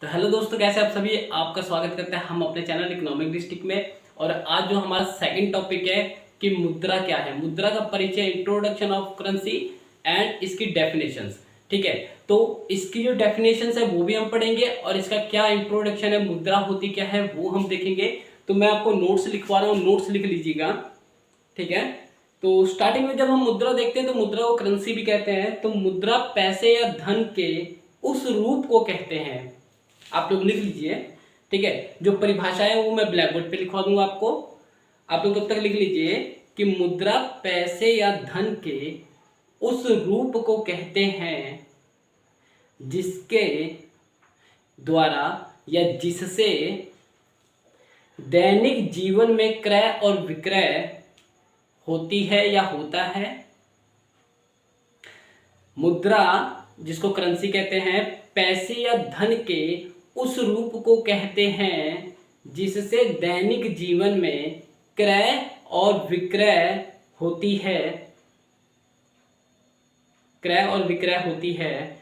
तो हेलो दोस्तों, कैसे आप सभी। आपका स्वागत करते हैं हम अपने चैनल इकोनॉमिक डिस्ट्रिक्ट में। और आज जो हमारा सेकंड टॉपिक है कि मुद्रा क्या है, मुद्रा का परिचय, इंट्रोडक्शन ऑफ करेंसी एंड इसकी डेफिनेशंस। ठीक है, तो इसकी जो डेफिनेशंस है वो भी हम पढ़ेंगे और इसका क्या इंट्रोडक्शन है, मुद्रा होती क्या है वो हम देखेंगे। तो मैं आपको नोट्स लिखवा रहा हूँ, नोट्स लिख लीजिएगा। ठीक है, तो स्टार्टिंग में जब हम मुद्रा देखते हैं तो मुद्रा को करेंसी भी कहते हैं। तो मुद्रा पैसे या धन के उस रूप को कहते हैं। आप लोग लिख लीजिए। ठीक है, जो परिभाषा है वो मैं ब्लैक बोर्ड पे लिखवा दूंगा आपको। आप लोग तब तक लिख लीजिए कि मुद्रा पैसे या धन के उस रूप को कहते हैं जिसके द्वारा या जिससे दैनिक जीवन में क्रय और विक्रय होती है या होता है। मुद्रा जिसको करेंसी कहते हैं, पैसे या धन के उस रूप को कहते हैं जिससे दैनिक जीवन में क्रय और विक्रय होती है, क्रय और विक्रय होती है।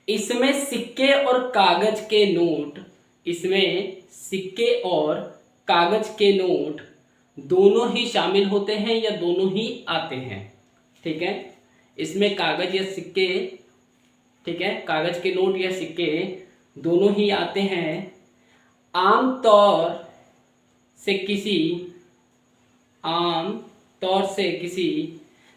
इसमें सिक्के और कागज के नोट, इसमें सिक्के और कागज के नोट दोनों ही शामिल होते हैं या दोनों ही आते हैं। ठीक है, इसमें कागज या सिक्के, ठीक है, कागज के नोट या सिक्के दोनों ही आते हैं। आम तौर से किसी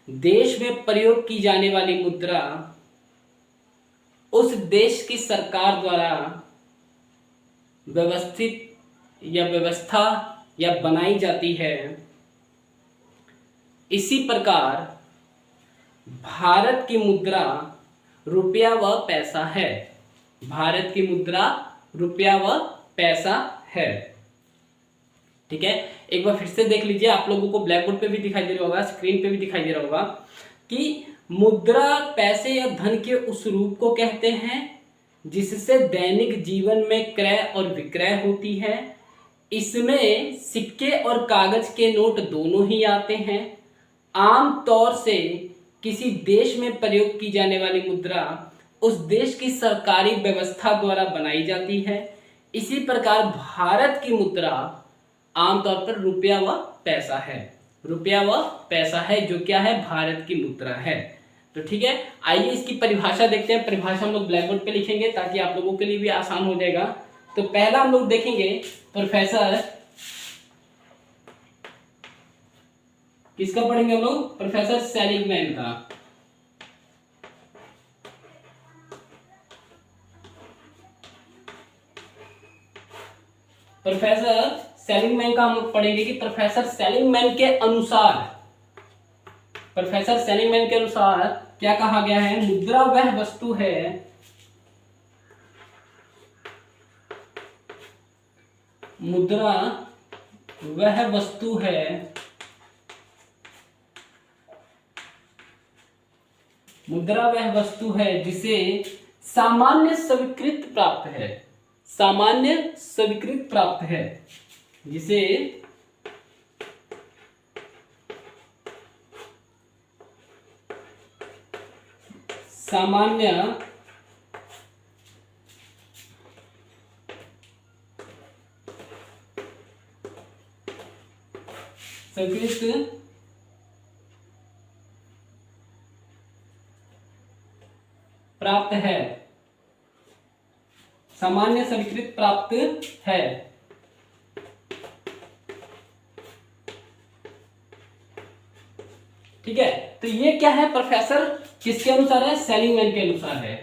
देश में प्रयोग की जाने वाली मुद्रा उस देश की सरकार द्वारा व्यवस्था या बनाई जाती है। इसी प्रकार भारत की मुद्रा रुपया व पैसा है। भारत की मुद्रा रुपया व पैसा है। ठीक है, एक बार फिर से देख लीजिए। आप लोगों को ब्लैक बोर्ड पे भी दिखाई दे रहा होगा, स्क्रीन पे भी दिखाई दे रहा होगा कि मुद्रा पैसे या धन के उस रूप को कहते हैं जिससे दैनिक जीवन में क्रय और विक्रय होती है। इसमें सिक्के और कागज के नोट दोनों ही आते हैं। आम तौर से किसी देश में प्रयोग की जाने वाली मुद्रा उस देश की सरकारी व्यवस्था द्वारा बनाई जाती है। इसी प्रकार भारत की मुद्रा आमतौर पर रुपया व पैसा है। रुपया व पैसा है जो क्या है, भारत की मुद्रा है। तो ठीक है, आइए इसकी परिभाषा देखते हैं। परिभाषा हम लोग ब्लैक बोर्ड पे लिखेंगे ताकि आप लोगों के लिए भी आसान हो जाएगा। तो पहला हम लोग देखेंगे प्रोफेसर, किसका पढ़ेंगे हम लोग, प्रोफेसर सेलिगमैन का। प्रोफेसर सेलिगमैन का हम लोग पढ़ेंगे कि प्रोफेसर सेलिगमैन के अनुसार, प्रोफेसर सेलिगमैन के अनुसार क्या कहा गया है, मुद्रा वह वस्तु है मुद्रा वह वस्तु है मुद्रा वह वस्तु है जिसे सामान्य स्वीकृत प्राप्त है। सामान्य स्वीकृत प्राप्त है, जिसे सामान्य स्वीकृत प्राप्त है, सामान्य स्वीकृत प्राप्त है। ठीक है, तो ये क्या है, प्रोफेसर किसके अनुसार है, सेलिगमैन के अनुसार है।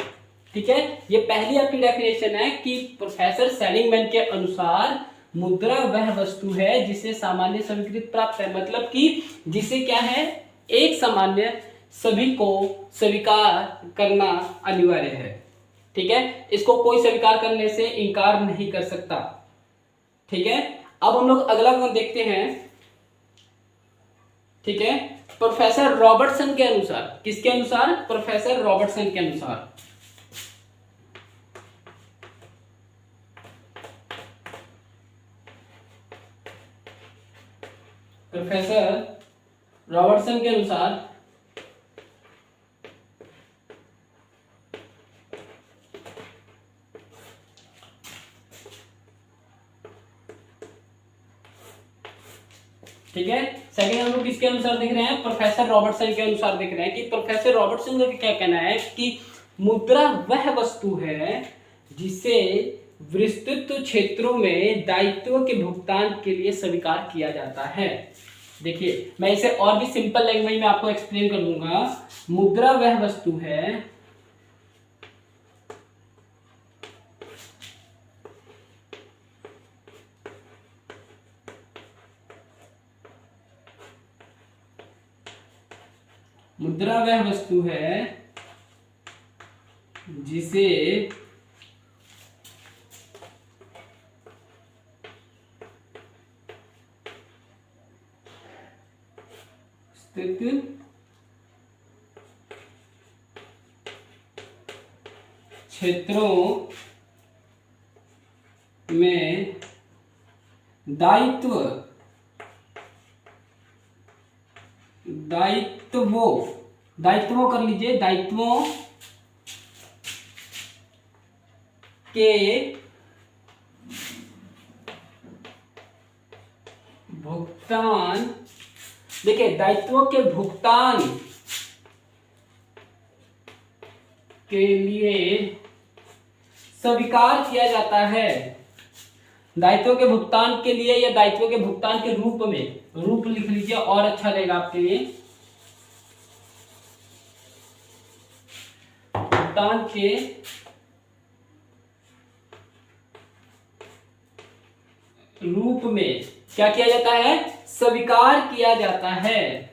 ठीक है, ये पहली आपकी डेफिनेशन है कि प्रोफेसर सेलिगमैन के अनुसार मुद्रा वह वस्तु है जिसे सामान्य स्वीकृत प्राप्त है। मतलब कि जिसे क्या है, एक सामान्य सभी को स्वीकार करना अनिवार्य है। ठीक है, इसको कोई स्वीकार करने से इनकार नहीं कर सकता। ठीक है, अब हम लोग अगला गुण देखते हैं। ठीक है, प्रोफेसर रॉबर्टसन के अनुसार, किसके अनुसार, प्रोफेसर रॉबर्टसन के अनुसार। प्रोफेसर रॉबर्टसन के अनुसार ठीक है, सेकंड हम लोग किसके अनुसार देख रहे हैं, प्रोफेसर रॉबर्टसन के अनुसार देख रहे हैं कि प्रोफेसर रॉबर्टसन का क्या कहना है कि मुद्रा वह वस्तु है जिसे विस्तृत क्षेत्रों में दायित्व के भुगतान के लिए स्वीकार किया जाता है। देखिए मैं इसे और भी सिंपल लैंग्वेज में आपको एक्सप्लेन कर दूंगा। मुद्रा वह वस्तु है जिसे क्षेत्रों में दायित्वों कर लीजिए, दायित्वों के भुगतान, देखिए दायित्वों के भुगतान के लिए स्वीकार किया जाता है। दायित्वों के भुगतान के लिए या दायित्वों के भुगतान के रूप में, रूप लिख लीजिए और अच्छा रहेगा आपके लिए, भुगतान के रूप में क्या किया जाता है, स्वीकार किया जाता है।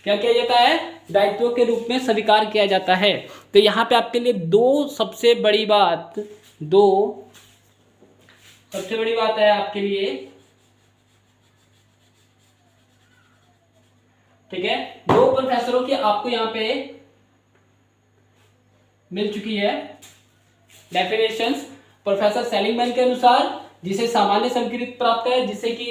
क्या किया जाता है, दायित्वों के रूप में स्वीकार किया जाता है। तो यहां पे आपके लिए दो सबसे बड़ी बात है आपके लिए, ठीक है, दो प्रोफेसरों की आपको यहां पे मिल चुकी है डेफिनेशंस। प्रोफेसर सेलिंगमैन के अनुसार जिसे सामान्य संस्कृत प्राप्त है, जिसे कि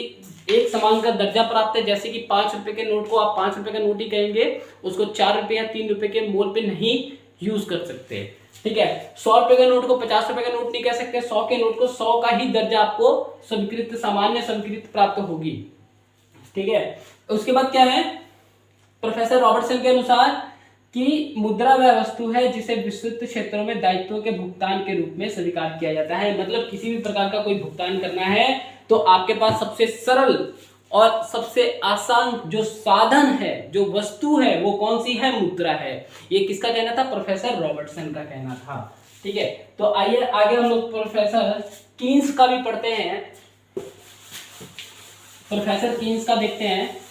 एक समान का दर्जा प्राप्त है, जैसे कि 5 रुपए के नोट को आप 5 रुपए का नोट ही कहेंगे, उसको 4 रुपए या 3 रुपए के मोल पे नहीं यूज कर सकते, ठीक है। 100 रुपए के नोट को 50 रुपए का नोट नहीं कह सकते, 100 के नोट को 100 का ही दर्जा आपको स्वीकृत, सामान्य संस्कृत प्राप्त होगी, ठीक है। उसके बाद क्या है, प्रोफेसर रॉबर्टसन के अनुसार कि मुद्रा वह वस्तु है जिसे विस्तृत क्षेत्रों में दायित्वों के भुगतान के रूप में स्वीकार किया जाता है। मतलब किसी भी प्रकार का कोई भुगतान करना है तो आपके पास सबसे सरल और सबसे आसान जो साधन है, जो वस्तु है, वो कौन सी है, मुद्रा है। ये किसका कहना था, प्रोफेसर रॉबर्टसन का कहना था, ठीक है। तो आइए आगे हम लोग प्रोफेसर कीन्स का भी पढ़ते हैं, प्रोफेसर कीन्स का देखते हैं।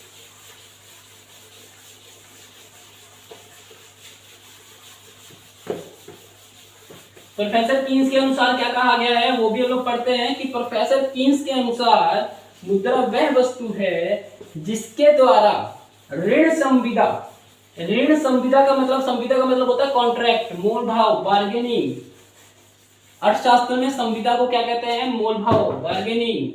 प्रोफेसर कीन्स के अनुसार क्या कहा गया है वो भी हम लोग पढ़ते हैं कि प्रोफेसर कीन्स के अनुसार मुद्रा वह वस्तु है जिसके द्वारा ऋण संविदा का मतलब होता है कॉन्ट्रैक्ट, मोल भाव, बार्गेनिंग। अर्थशास्त्र में संविदा को क्या कहते हैं, मोल भाव, बार्गेनिंग,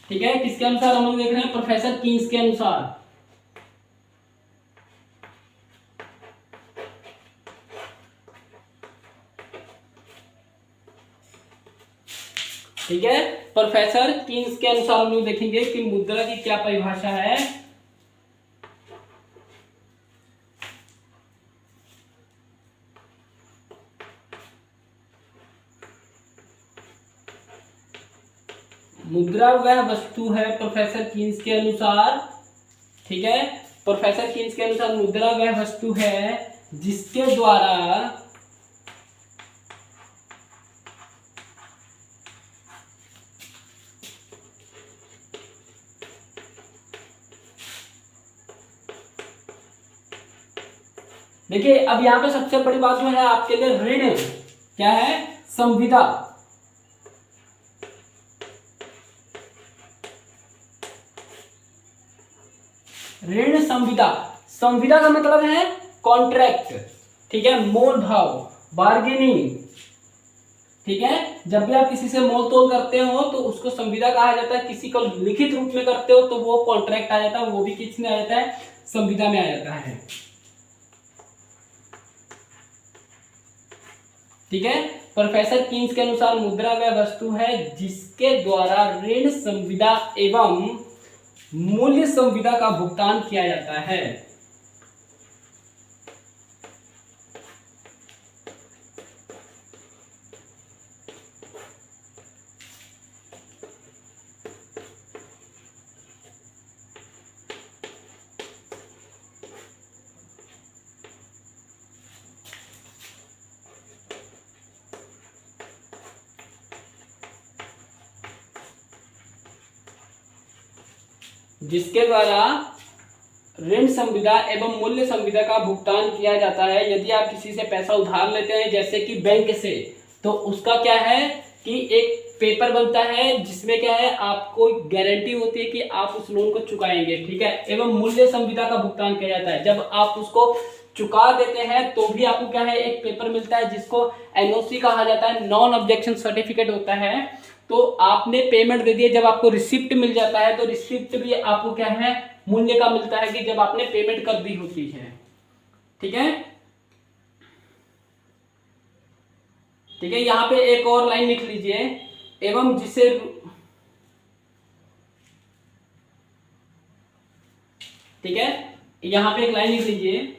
ठीक है। किसके अनुसार हम लोग देख रहे हैं, प्रोफेसर कीन्स के अनुसार। ठीक है, प्रोफेसर कीन्स के अनुसार हम लोग देखेंगे कि मुद्रा की क्या परिभाषा है। मुद्रा वह वस्तु है प्रोफेसर कीन्स के अनुसार, ठीक है। प्रोफेसर कीन्स के अनुसार मुद्रा वह वस्तु है जिसके द्वारा देखिए, अब यहां पे सबसे बड़ी बात जो है आपके लिए ऋण क्या है, संविदा। ऋण संविदा, संविदा का मतलब है कॉन्ट्रैक्ट, ठीक है, मोल भाव, बार्गेनिंग, ठीक है, जब भी आप किसी से मोल तोल करते हो तो उसको संविदा कहा जाता है, किसी को लिखित रूप में करते हो तो वो कॉन्ट्रैक्ट आ जाता है, वो भी किस में आ जाता है, संविदा में आ जाता है। ठीक है, प्रोफेसर कीन्स के अनुसार मुद्रा वह वस्तु है जिसके द्वारा ऋण संविदा एवं मूल्य संविदा का भुगतान किया जाता है। जिसके द्वारा ऋण संविदा एवं मूल्य संविदा का भुगतान किया जाता है। यदि आप किसी से पैसा उधार लेते हैं जैसे कि बैंक से, तो उसका क्या है कि एक पेपर बनता है जिसमें क्या है, आपको गारंटी होती है कि आप उस लोन को चुकाएंगे। ठीक है, एवं मूल्य संविदा का भुगतान किया जाता है। जब आप उसको चुका देते हैं तो भी आपको क्या है, एक पेपर मिलता है जिसको एनओसी कहा जाता है, नॉन ऑब्जेक्शन सर्टिफिकेट होता है। तो आपने पेमेंट दे दिया, जब आपको रिसिप्ट मिल जाता है तो रिसिप्ट भी आपको क्या है, मूल्य का मिलता है कि जब आपने पेमेंट कर दी होती है। ठीक है, ठीक है, यहां पे एक और लाइन लिख लीजिए, एवं जिसे, ठीक है, यहां पे एक लाइन लिख लीजिए,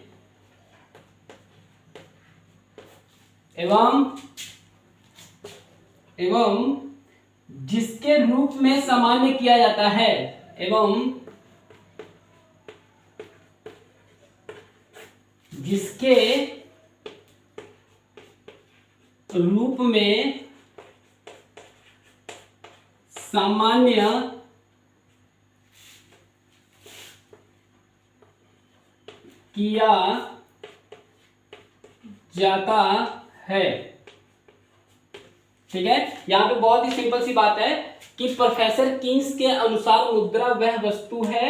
एवं जिसके रूप में सामान्य किया जाता है, एवं जिसके रूप में सामान्य किया जाता है। ठीक है, यहां पे बहुत ही सिंपल सी बात है कि प्रोफेसर कीन्स के अनुसार मुद्रा वह वस्तु है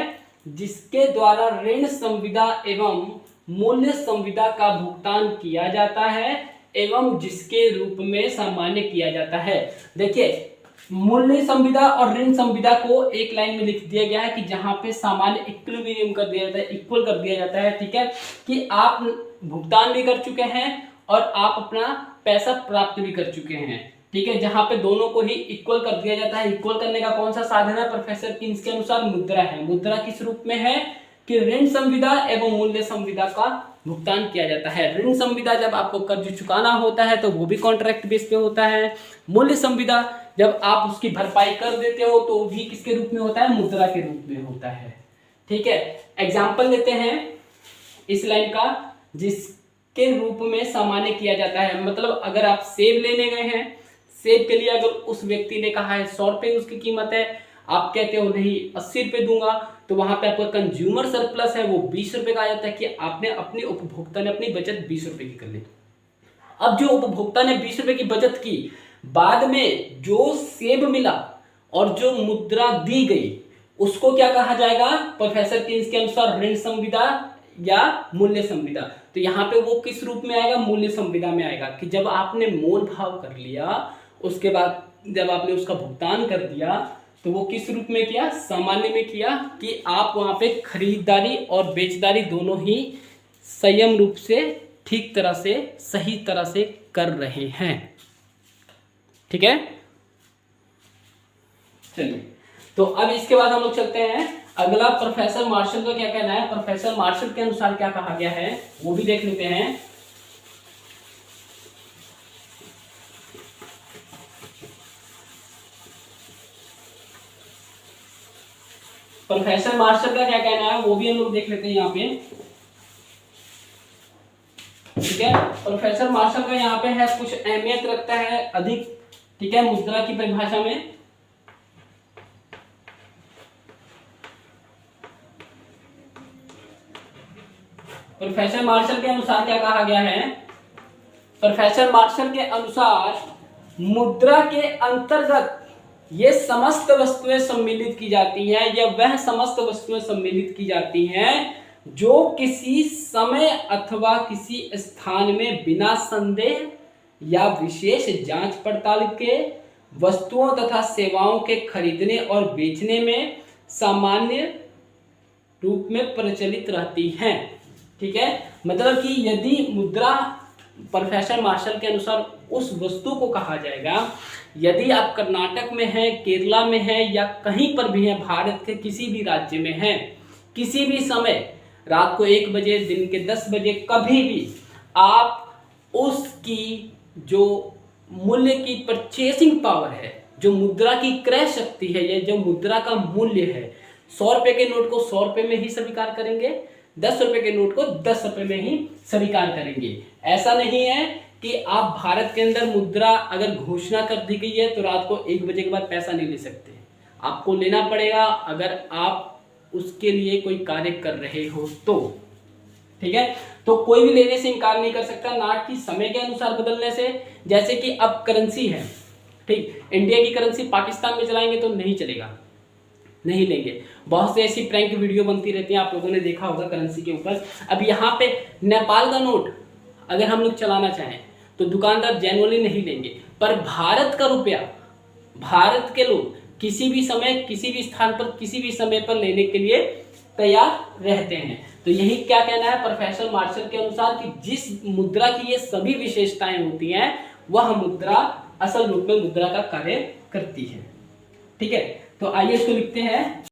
जिसके द्वारा ऋण संविदा एवं मूल्य संविदा का भुगतान किया जाता है एवं जिसके रूप में सामान्य किया जाता है। देखिए, मूल्य संविदा और ऋण संविदा को एक लाइन में लिख दिया गया है कि जहां पे सामान्य इक्विलिब्रियम कर दिया जाता है, इक्वल कर दिया जाता है। ठीक है, कि आप भुगतान भी कर चुके हैं और आप अपना पैसा प्राप्त भी कर चुके हैं। ठीक है, जहां पे दोनों को ही इक्वल कर दिया जाता है। इक्वल करने का कौन सा साधन है? प्रोफेसर कीन्स के अनुसार मुद्रा है। मुद्रा किस रूप में है कि ऋण संविदा एवं मूल्य संविदा का भुगतान किया जाता है। ऋण संविदा जब आपको कर्ज चुकाना होता है तो वो भी कॉन्ट्रैक्ट बेस पे होता है। मूल्य संविदा जब आप उसकी भरपाई कर देते हो तो भी किसके रूप में होता है? मुद्रा के रूप में होता है। ठीक है, एग्जाम्पल लेते हैं इस लाइन का, जिसके रूप में सामान्य किया जाता है। मतलब अगर आप सेब लेने गए हैं, सेब के लिए अगर उस व्यक्ति ने कहा है 100 रुपए उसकी कीमत है, आप कहते हो नहीं 80 रुपए दूंगा, तो वहां पे आपका कंज्यूमर सरप्लस है वो 20 रुपए का आ जाता है कि आपने अपने उपभोक्ता ने अपनी बचत 20 रुपए की कर ली। अब जो उपभोक्ता ने 20 रुपए की बचत की, बाद में जो सेब मिला और जो मुद्रा दी गई उसको क्या कहा जाएगा? प्रोफेसर कीन्स के अनुसार ऋण संविदा या मूल्य संविदा। तो यहाँ पे वो किस रूप में आएगा? मूल्य संविदा में आएगा कि जब आपने मोल भाव कर लिया, उसके बाद जब आपने उसका भुगतान कर दिया तो वो किस रूप में किया? सामान्य में किया कि आप वहां पे खरीदारी और बेचदारी दोनों ही संयम रूप से, ठीक तरह से, सही तरह से कर रहे हैं। ठीक है, चलिए, तो अब इसके बाद हम लोग चलते हैं अगला, प्रोफेसर मार्शल का क्या कहना है। प्रोफेसर मार्शल के अनुसार क्या कहा गया है वो भी देख लेते हैं। प्रोफेसर मार्शल का क्या कहना है वो भी हम लोग देख लेते हैं यहाँ पे। ठीक है, प्रोफेसर मार्शल का यहाँ पे है, कुछ अहमियत रखता है अधिक। ठीक है, मुद्रा की परिभाषा में प्रोफेसर मार्शल के अनुसार क्या कहा गया है? प्रोफेसर मार्शल के अनुसार मुद्रा के अंतर्गत ये समस्त वस्तुएं सम्मिलित की जाती हैं, या वह समस्त वस्तुएं सम्मिलित की जाती हैं जो किसी समय अथवा किसी स्थान में बिना संदेह या विशेष जांच पड़ताल के, वस्तुओं तथा सेवाओं के खरीदने और बेचने में सामान्य रूप में प्रचलित रहती हैं। ठीक है, मतलब कि यदि मुद्रा प्रोफेसर मार्शल के अनुसार उस वस्तु को कहा जाएगा, यदि आप कर्नाटक में हैं, केरला में हैं या कहीं पर भी हैं, भारत के किसी भी राज्य में हैं, किसी भी समय रात को 1 बजे, दिन के 10 बजे, कभी भी आप उसकी जो मूल्य की परचेसिंग पावर है, जो मुद्रा की क्रय शक्ति है, या जो मुद्रा का मूल्य है, 100 रुपए के नोट को 100 रुपए में ही स्वीकार करेंगे, 10 रुपए के नोट को 10 रुपए में ही स्वीकार करेंगे। ऐसा नहीं है कि आप भारत के अंदर मुद्रा अगर घोषणा कर दी गई है तो रात को 1 बजे के बाद पैसा नहीं ले सकते, आपको लेना पड़ेगा अगर आप उसके लिए कोई कार्य कर रहे हो तो। ठीक है, तो कोई भी लेने से इनकार नहीं कर सकता, ना कि समय के अनुसार बदलने से। जैसे कि अब करेंसी है, ठीक, इंडिया की करेंसी पाकिस्तान में चलाएंगे तो नहीं चलेगा, नहीं लेंगे। बहुत से ऐसी प्रैंक वीडियो बनती रहती हैं, आप लोगों ने देखा होगा करेंसी के ऊपर। अब यहाँ पे नेपाल का नोट अगर हम लोग चलाना चाहें तो दुकानदार जेन्युइनली नहीं लेंगे, पर भारत का रुपया, भारत के लोग किसी भी समय, किसी भी स्थान पर, किसी भी समय पर लेने के लिए तैयार रहते हैं। तो यही क्या कहना है प्रोफेसर मार्शल के अनुसार कि जिस मुद्रा की ये सभी विशेषताएं होती हैं वह मुद्रा असल रूप में मुद्रा का कार्य करती है। ठीक है, तो आइए इसको लिखते हैं।